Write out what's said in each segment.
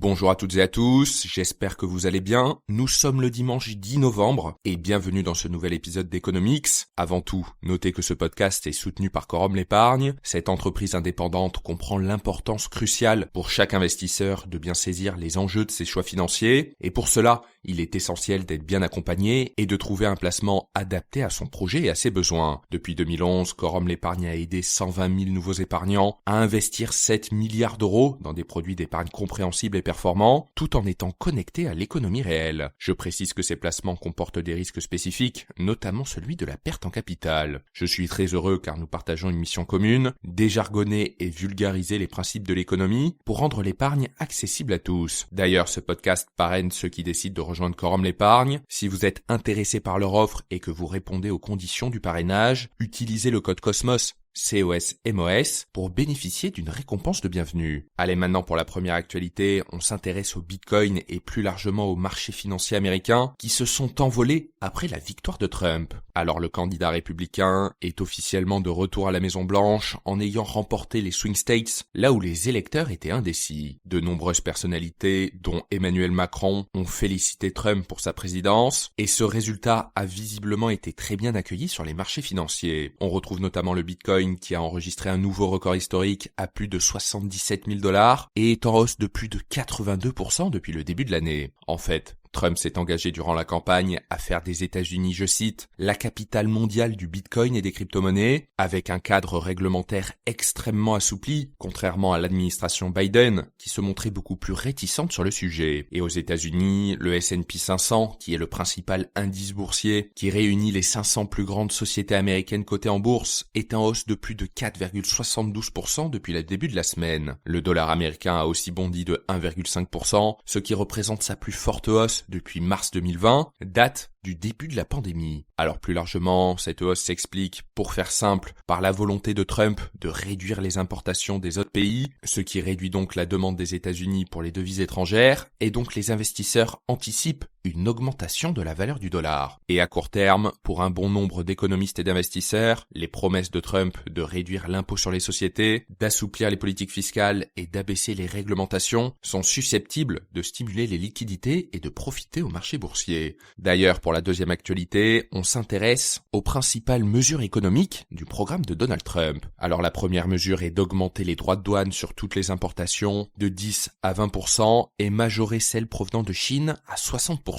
Bonjour à toutes et à tous, j'espère que vous allez bien. Nous sommes le dimanche 10 novembre et bienvenue dans ce nouvel épisode d'Economics. Avant tout, notez que ce podcast est soutenu par Quorum l'épargne. Cette entreprise indépendante comprend l'importance cruciale pour chaque investisseur de bien saisir les enjeux de ses choix financiers et pour cela, il est essentiel d'être bien accompagné et de trouver un placement adapté à son projet et à ses besoins. Depuis 2011, Quorum l'épargne a aidé 120 000 nouveaux épargnants à investir 7 milliards d'euros dans des produits d'épargne compréhensibles et performants, tout en étant connectés à l'économie réelle. Je précise que ces placements comportent des risques spécifiques, notamment celui de la perte en capital. Je suis très heureux car nous partageons une mission commune, déjargonner et vulgariser les principes de l'économie pour rendre l'épargne accessible à tous. D'ailleurs, ce podcast parraine ceux qui décident de rejoindre Quorum l'épargne. Si vous êtes intéressé par leur offre et que vous répondez aux conditions du parrainage, utilisez le code COSMOS. COSMOS pour bénéficier d'une récompense de bienvenue. Allez, maintenant pour la première actualité, on s'intéresse au Bitcoin et plus largement aux marchés financiers américains qui se sont envolés après la victoire de Trump. Alors le candidat républicain est officiellement de retour à la Maison-Blanche en ayant remporté les swing states, là où les électeurs étaient indécis. De nombreuses personnalités, dont Emmanuel Macron, ont félicité Trump pour sa présidence et ce résultat a visiblement été très bien accueilli sur les marchés financiers. On retrouve notamment le Bitcoin qui a enregistré un nouveau record historique à plus de 77 000 $ et est en hausse de plus de 82% depuis le début de l'année. En fait, Trump s'est engagé durant la campagne à faire des États-Unis, je cite, « la capitale mondiale du Bitcoin et des crypto-monnaies », avec un cadre réglementaire extrêmement assoupli, contrairement à l'administration Biden, qui se montrait beaucoup plus réticente sur le sujet. Et aux États-Unis, le S&P 500, qui est le principal indice boursier, qui réunit les 500 plus grandes sociétés américaines cotées en bourse, est en hausse de plus de 4,72% depuis le début de la semaine. Le dollar américain a aussi bondi de 1,5%, ce qui représente sa plus forte hausse depuis mars 2020, date du début de la pandémie. Alors plus largement, cette hausse s'explique, pour faire simple, par la volonté de Trump de réduire les importations des autres pays, ce qui réduit donc la demande des États-Unis pour les devises étrangères, et donc les investisseurs anticipent une augmentation de la valeur du dollar. Et à court terme, pour un bon nombre d'économistes et d'investisseurs, les promesses de Trump de réduire l'impôt sur les sociétés, d'assouplir les politiques fiscales et d'abaisser les réglementations sont susceptibles de stimuler les liquidités et de profiter au marché boursier. D'ailleurs, pour la deuxième actualité, on s'intéresse aux principales mesures économiques du programme de Donald Trump. Alors la première mesure est d'augmenter les droits de douane sur toutes les importations de 10 à 20% et majorer celles provenant de Chine à 60%.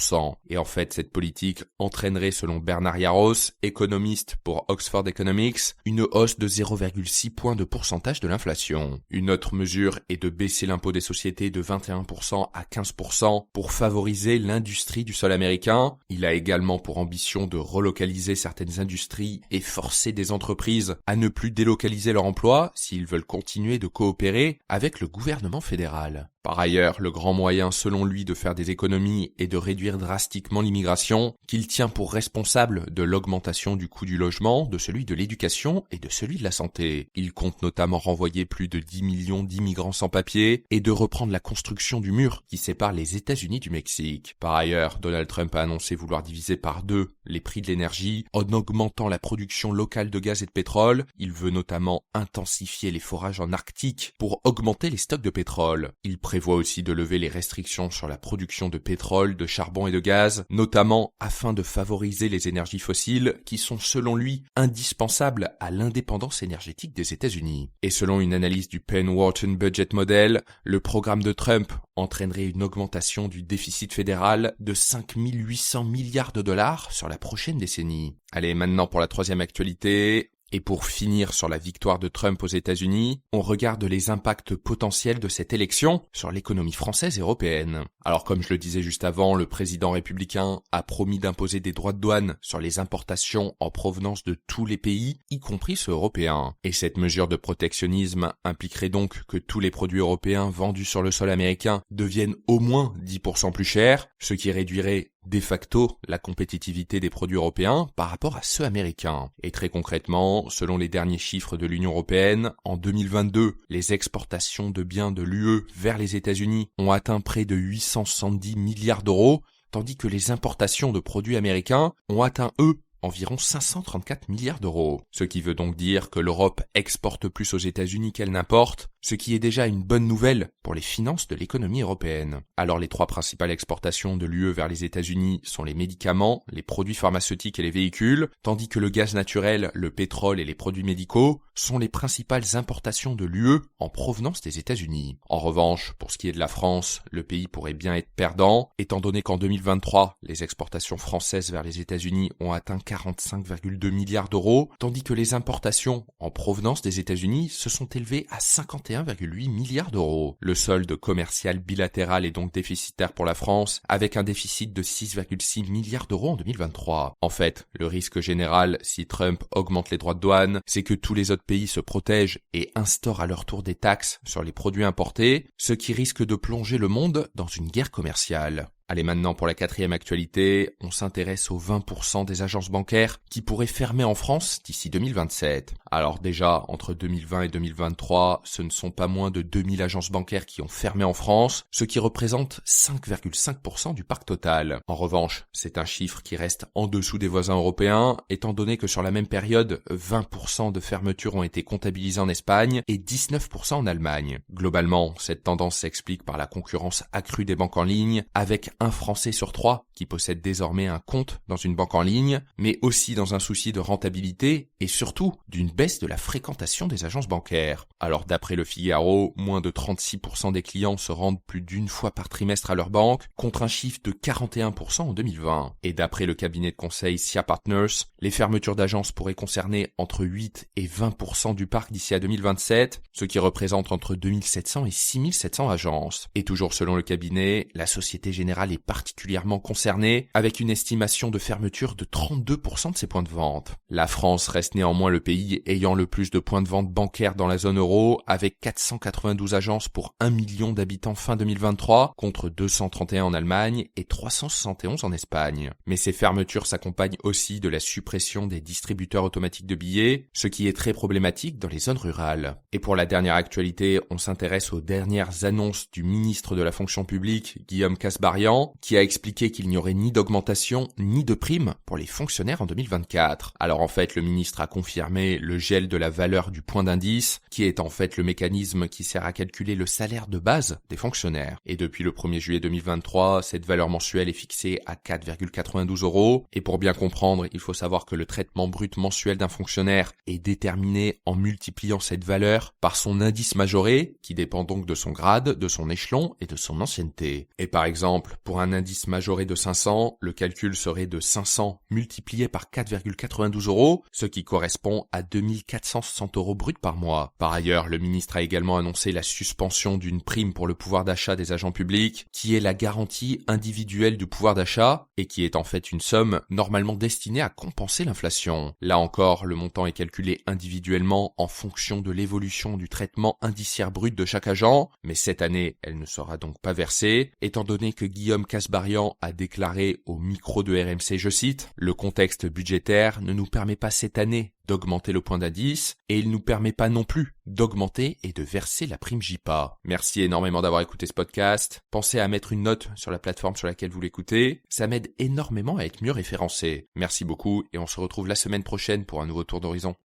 Et en fait, cette politique entraînerait, selon Bernard Yaros, économiste pour Oxford Economics, une hausse de 0,6 points de pourcentage de l'inflation. Une autre mesure est de baisser l'impôt des sociétés de 21% à 15% pour favoriser l'industrie du sol américain. Il a également pour ambition de relocaliser certaines industries et forcer des entreprises à ne plus délocaliser leur emploi s'ils veulent continuer de coopérer avec le gouvernement fédéral. Par ailleurs, le grand moyen selon lui de faire des économies est de réduire drastiquement l'immigration, qu'il tient pour responsable de l'augmentation du coût du logement, de celui de l'éducation et de celui de la santé. Il compte notamment renvoyer plus de 10 millions d'immigrants sans papier et de reprendre la construction du mur qui sépare les États-Unis du Mexique. Par ailleurs, Donald Trump a annoncé vouloir diviser par 2 les prix de l'énergie en augmentant la production locale de gaz et de pétrole. Il veut notamment intensifier les forages en Arctique pour augmenter les stocks de pétrole. Il prévoit aussi de lever les restrictions sur la production de pétrole, de charbon et de gaz, notamment afin de favoriser les énergies fossiles qui sont selon lui indispensables à l'indépendance énergétique des États-Unis. Et selon une analyse du Penn Wharton Budget Model, le programme de Trump entraînerait une augmentation du déficit fédéral de 5 800 milliards de dollars sur la prochaine décennie. Allez, maintenant pour la troisième actualité. Et pour finir sur la victoire de Trump aux États-Unis, on regarde les impacts potentiels de cette élection sur l'économie française et européenne. Alors comme je le disais juste avant, le président républicain a promis d'imposer des droits de douane sur les importations en provenance de tous les pays, y compris ceux européens. Et cette mesure de protectionnisme impliquerait donc que tous les produits européens vendus sur le sol américain deviennent au moins 10% plus chers, ce qui réduirait de facto la compétitivité des produits européens par rapport à ceux américains. Et très concrètement, selon les derniers chiffres de l'Union européenne, en 2022, les exportations de biens de l'UE vers les États-Unis ont atteint près de 870 milliards d'euros, tandis que les importations de produits américains ont atteint, eux, environ 534 milliards d'euros. Ce qui veut donc dire que l'Europe exporte plus aux États-Unis qu'elle n'importe, ce qui est déjà une bonne nouvelle pour les finances de l'économie européenne. Alors les trois principales exportations de l'UE vers les États-Unis sont les médicaments, les produits pharmaceutiques et les véhicules, tandis que le gaz naturel, le pétrole et les produits médicaux sont les principales importations de l'UE en provenance des États-Unis. En revanche, pour ce qui est de la France, le pays pourrait bien être perdant, étant donné qu'en 2023, les exportations françaises vers les États-Unis ont atteint 45,2 milliards d'euros, tandis que les importations en provenance des États-Unis se sont élevées à 51,8 milliards d'euros. Le solde commercial bilatéral est donc déficitaire pour la France, avec un déficit de 6,6 milliards d'euros en 2023. En fait, le risque général, si Trump augmente les droits de douane, c'est que tous les autres pays se protègent et instaurent à leur tour des taxes sur les produits importés, ce qui risque de plonger le monde dans une guerre commerciale. Allez, maintenant pour la quatrième actualité, on s'intéresse aux 20% des agences bancaires qui pourraient fermer en France d'ici 2027. Alors déjà, entre 2020 et 2023, ce ne sont pas moins de 2000 agences bancaires qui ont fermé en France, ce qui représente 5,5% du parc total. En revanche, c'est un chiffre qui reste en dessous des voisins européens, étant donné que sur la même période, 20% de fermetures ont été comptabilisées en Espagne et 19% en Allemagne. Globalement, cette tendance s'explique par la concurrence accrue des banques en ligne, avec un Français sur 3 qui possède désormais un compte dans une banque en ligne, mais aussi dans un souci de rentabilité et surtout d'une baisse de la fréquentation des agences bancaires. Alors d'après le Figaro, moins de 36% des clients se rendent plus d'une fois par trimestre à leur banque, contre un chiffre de 41% en 2020. Et d'après le cabinet de conseil SIA Partners, les fermetures d'agences pourraient concerner entre 8 et 20% du parc d'ici à 2027, ce qui représente entre 2700 et 6700 agences. Et toujours selon le cabinet, la Société Générale est particulièrement concernée, avec une estimation de fermeture de 32% de ses points de vente. La France reste néanmoins le pays ayant le plus de points de vente bancaires dans la zone euro, avec 492 agences pour 1 million d'habitants fin 2023, contre 231 en Allemagne et 371 en Espagne. Mais ces fermetures s'accompagnent aussi de la suppression des distributeurs automatiques de billets, ce qui est très problématique dans les zones rurales. Et pour la dernière actualité, on s'intéresse aux dernières annonces du ministre de la fonction publique, Guillaume Kasbarian, qui a expliqué qu'il n'y aurait ni d'augmentation ni de prime pour les fonctionnaires en 2024. Alors en fait, le ministre a confirmé le gel de la valeur du point d'indice, qui est en fait le mécanisme qui sert à calculer le salaire de base des fonctionnaires. Et depuis le 1er juillet 2023, cette valeur mensuelle est fixée à 4,92 €. Et pour bien comprendre, il faut savoir que le traitement brut mensuel d'un fonctionnaire est déterminé en multipliant cette valeur par son indice majoré, qui dépend donc de son grade, de son échelon et de son ancienneté. Et par exemple, pour un indice majoré de 500, le calcul serait de 500 multiplié par 4,92 €, ce qui correspond à 2460 € bruts par mois. Par ailleurs, le ministre a également annoncé la suspension d'une prime pour le pouvoir d'achat des agents publics, qui est la garantie individuelle du pouvoir d'achat et qui est en fait une somme normalement destinée à compenser l'inflation. Là encore, le montant est calculé individuellement en fonction de l'évolution du traitement indiciaire brut de chaque agent, mais cette année, elle ne sera donc pas versée, étant donné que Guillaume Kasbarian a déclaré au micro de RMC, je cite, « Le contexte budgétaire ne nous permet pas cette année d'augmenter le point d'indice et il nous permet pas non plus d'augmenter et de verser la prime JPA. » Merci énormément d'avoir écouté ce podcast. Pensez à mettre une note sur la plateforme sur laquelle vous l'écoutez. Ça m'aide énormément à être mieux référencé. Merci beaucoup et on se retrouve la semaine prochaine pour un nouveau tour d'horizon.